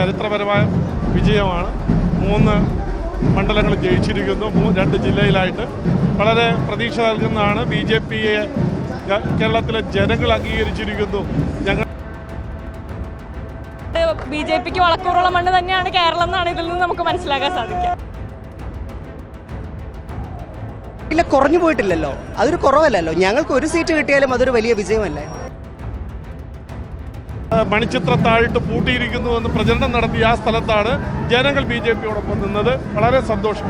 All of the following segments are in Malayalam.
ചരിത്രപരമായ വിജയമാണ്. 3 മണ്ഡലങ്ങൾ ജയിച്ചിരിക്കുന്നു. 2 ജില്ലയിലായിട്ട് വളരെ പ്രതീക്ഷ നൽകുന്നതാണ്. BJPയെ കേരളത്തിലെ ജനങ്ങൾ അംഗീകരിച്ചിരിക്കുന്നു. BJPക്ക് വളക്കൂറുള്ള മണ്ണ് തന്നെയാണ് കേരളം എന്നാണ് ഇതിൽ നിന്ന് നമുക്ക് മനസ്സിലാക്കാൻ സാധിക്കുക. ഇല്ല, കുറഞ്ഞു പോയിട്ടില്ലല്ലോ. അതൊരു കുറവല്ലല്ലോ. ഞങ്ങൾക്ക് ഒരു സീറ്റ് കിട്ടിയാലും അതൊരു വലിയ വിജയമല്ലേ. മണിച്ചിത്രത്താഴിട്ട് പൂട്ടിയിരിക്കുന്നുവെന്ന് പ്രചരണം നടത്തിയ ആ സ്ഥലത്താണ് ജനങ്ങൾ BJPയോടൊപ്പം നിന്നത്. വളരെ സന്തോഷം.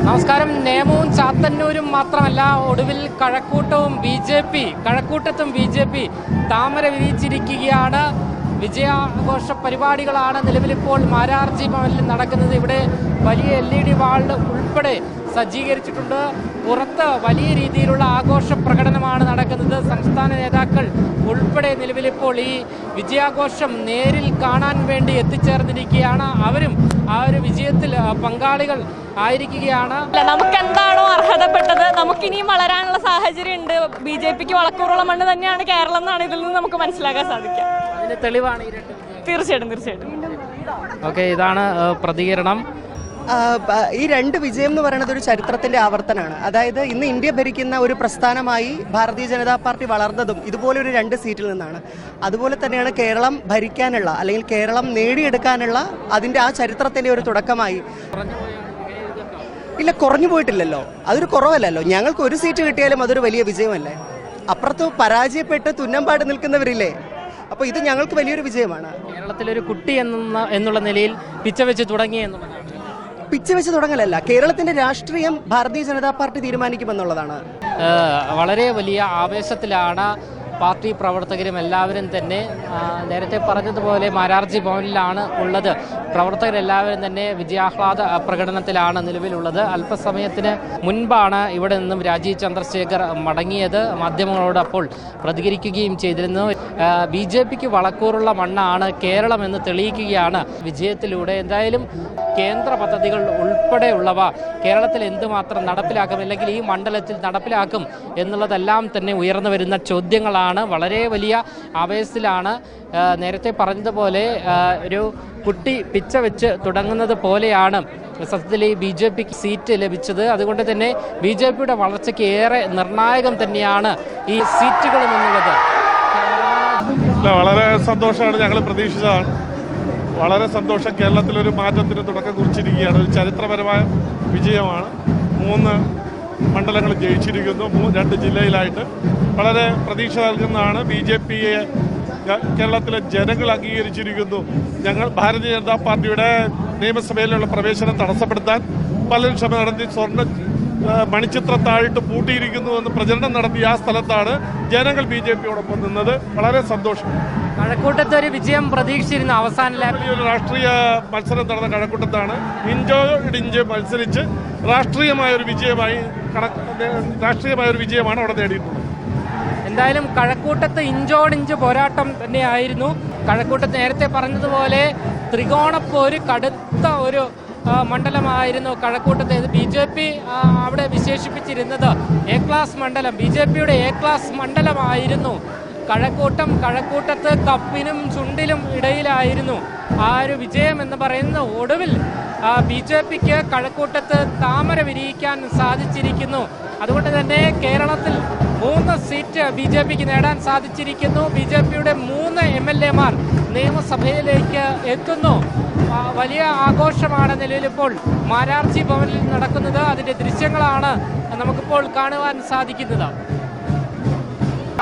നമസ്കാരം. നേമവും ചാത്തന്നൂരും മാത്രമല്ല, ഒടുവിൽ കഴക്കൂട്ടത്തും BJP താമര വിരിച്ചിരിക്കുകയാണ്. വിജയാഘോഷ പരിപാടികളാണ് നിലവിലിപ്പോൾ മാരാർജി ഭവനിൽ നടക്കുന്നത്. ഇവിടെ വലിയ LED വാൾഡ് ഉൾപ്പെടെ സജ്ജീകരിച്ചിട്ടുണ്ട്. പുറത്ത് വലിയ രീതിയിലുള്ള ആഘോഷ പ്രകടനമാണ് നടക്കുന്നത്. സംസ്ഥാന നേതാക്കൾ ഉൾപ്പെടെ നിലവിലിപ്പോൾ ഈ വിജയാഘോഷം നേരിൽ കാണാൻ വേണ്ടി എത്തിച്ചേർന്നിരിക്കുകയാണ്. അവരും ആ ഒരു വിജയത്തിൽ പങ്കാളികൾ ആയിരിക്കുകയാണ്. നമുക്ക് എന്താണോ അർഹതപ്പെട്ടത്, നമുക്കിനിയും വളരാനുള്ള സാഹചര്യം ഉണ്ട്. BJPക്ക് വളക്കൂറുള്ള മണ്ണ് തന്നെയാണ് കേരളം എന്നാണ് ഇതിൽ നിന്ന് നമുക്ക് മനസ്സിലാക്കാൻ സാധിക്കുക. അതിന് തെളിവാണ് തീർച്ചയായിട്ടും. ഓക്കെ, ഇതാണ് പ്രതികരണം. ഈ 2 വിജയം എന്ന് പറയുന്നത് ഒരു ചരിത്രത്തിന്റെ ആവർത്തനമാണ്. അതായത് ഇന്ന് ഇന്ത്യ ഭരിക്കുന്ന ഒരു പ്രസ്ഥാനമായി ഭാരതീയ ജനതാ പാർട്ടി വളർന്നതും ഇതുപോലെ ഒരു 2 സീറ്റിൽ നിന്നാണ്. അതുപോലെ തന്നെയാണ് കേരളം ഭരിക്കാനുള്ള അല്ലെങ്കിൽ കേരളം നേടിയെടുക്കാനുള്ള അതിന്റെ ആ ചരിത്രത്തിന്റെ ഒരു തുടക്കമായി. ഇല്ല, കുറഞ്ഞു പോയിട്ടില്ലല്ലോ. അതൊരു കുറവല്ലല്ലോ. ഞങ്ങൾക്ക് ഒരു സീറ്റ് കിട്ടിയാലും അതൊരു വലിയ വിജയമല്ലേ. അപ്പുറത്ത് പരാജയപ്പെട്ട് തുന്നമ്പാട് നിൽക്കുന്നവരില്ലേ. അപ്പോൾ ഇത് ഞങ്ങൾക്ക് വലിയൊരു വിജയമാണ്. കേരളത്തിലൊരു കുട്ടി എന്നുള്ള നിലയിൽ പിച്ചവെച്ച് തുടങ്ങി എന്നുള്ളതാണ്. പിച്ചവെച്ച് തുടങ്ങലല്ല, കേരളത്തിന്റെ രാഷ്ട്രീയം ഭാരതീയ ജനതാ പാർട്ടി തീരുമാനിക്കുമെന്നുള്ളതാണ്. വളരെ വലിയ ആവേശത്തിലാണ് പാർട്ടി പ്രവർത്തകരും എല്ലാവരും തന്നെ. നേരത്തെ പറഞ്ഞതുപോലെ മാരാർജി ഭവനിലാണ് ഉള്ളത്. പ്രവർത്തകരെല്ലാവരും തന്നെ വിജയാഹ്ലാദ പ്രകടനത്തിലാണ് നിലവിലുള്ളത്. അല്പസമയത്തിന് മുൻപാണ് ഇവിടെ നിന്നും രാജീവ് ചന്ദ്രശേഖർ മടങ്ങിയത്. മാധ്യമങ്ങളോട് അപ്പോൾ പ്രതികരിക്കുകയും ചെയ്തിരുന്നു. BJPക്ക് വളക്കൂറുള്ള മണ്ണാണ് കേരളം എന്ന് തെളിയിക്കുകയാണ് വിജയത്തിലൂടെ. എന്തായാലും കേന്ദ്ര പദ്ധതികൾ ഉൾപ്പെടെയുള്ളവ കേരളത്തിൽ എന്തുമാത്രം നടപ്പിലാക്കും, അല്ലെങ്കിൽ ഈ മണ്ഡലത്തിൽ നടപ്പിലാക്കും എന്നുള്ളതെല്ലാം തന്നെ ഉയർന്നു വരുന്ന ചോദ്യങ്ങളാണ്. വളരെ വലിയ ആവേശത്തിലാണ്. നേരത്തെ പറഞ്ഞതുപോലെ ഒരു കുട്ടി പിച്ച വെച്ച് തുടങ്ങുന്നത് പോലെയാണ് സത്യത്തിൽ ഈ BJPക്ക് സീറ്റ് ലഭിച്ചത്. അതുകൊണ്ട് തന്നെ BJPയുടെ വളർച്ചയ്ക്ക് ഏറെ നിർണായകം തന്നെയാണ് ഈ സീറ്റുകളും എന്നുള്ളത്. വളരെ സന്തോഷമാണ്. ഞങ്ങൾ പ്രതീക്ഷിച്ചതാണ്. വളരെ സന്തോഷം. കേരളത്തിലൊരു മാറ്റത്തിന് തുടക്കം കുറിച്ചിരിക്കുകയാണ്. ഒരു ചരിത്രപരമായ വിജയമാണ്. 3 മണ്ഡലങ്ങൾ ജയിച്ചിരിക്കുന്നു. 2 ജില്ലയിലായിട്ട് വളരെ പ്രതീക്ഷ നൽകുന്നതാണ്. BJPയെ കേരളത്തിലെ ജനങ്ങൾ അംഗീകരിച്ചിരിക്കുന്നു. ഭാരതീയ ജനതാ പാർട്ടിയുടെ നിയമസഭയിലുള്ള പ്രവേശനം തടസ്സപ്പെടുത്താൻ പലരും ശ്രമം നടത്തി. മണിച്ചിത്രത്താഴിട്ട് പൂട്ടിയിരിക്കുന്നുവെന്ന് പ്രചരണം നടത്തിയ ആ സ്ഥലത്താണ് ജനങ്ങൾ BJPയോടൊപ്പം നിന്നത്. വളരെ സന്തോഷം. കഴക്കൂട്ടത്ത് ഒരു വിജയം പ്രതീക്ഷിച്ചിരുന്നു. അവസാന വലിയൊരു രാഷ്ട്രീയ മത്സരം നടന്ന കഴക്കൂട്ടത്താണ്. ഇഞ്ചോടിഞ്ച് മത്സരിച്ച് രാഷ്ട്രീയമായൊരു വിജയമാണ് അവിടെ നേടിയിട്ടുള്ളത്. എന്തായാലും കഴക്കൂട്ടത്ത് ഇഞ്ചോടിഞ്ച് പോരാട്ടം തന്നെയായിരുന്നു. കഴക്കൂട്ടത്ത് നേരത്തെ പറഞ്ഞതുപോലെ ത്രികോണപ്പോര് കടുത്ത ഒരു മണ്ഡലമായിരുന്നു കഴക്കൂട്ടത്തെ. BJP അവിടെ വിശേഷിപ്പിച്ചിരുന്നത് A ക്ലാസ് മണ്ഡലം, BJPയുടെ A ക്ലാസ് മണ്ഡലമായിരുന്നു കഴക്കൂട്ടത്ത് കപ്പിനും ചുണ്ടിലും ഇടയിലായിരുന്നു ആ ഒരു വിജയം എന്ന് പറയുന്നത്. ഒടുവിൽ BJPക്ക് കഴക്കൂട്ടത്ത് താമര വിരിയിക്കാൻ സാധിച്ചിരിക്കുന്നു. അതുകൊണ്ട് തന്നെ കേരളത്തിൽ 3 സീറ്റ് BJPക്ക് നേടാൻ സാധിച്ചിരിക്കുന്നു. BJPയുടെ 3 MLAമാർ നിയമസഭയിലേക്ക് എത്തുന്നു. വലിയ ആഘോഷമാണ് നിലവിലിപ്പോൾ മാരാർജി ഭവനിൽ നടക്കുന്നത്. അതിൻ്റെ ദൃശ്യങ്ങളാണ് നമുക്കിപ്പോൾ കാണുവാൻ സാധിക്കുന്നത്.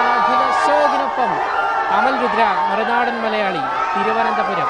അഖില അശോകിനൊപ്പം അമൽ രുദ്ര, മറുനാടൻ മലയാളി, തിരുവനന്തപുരം.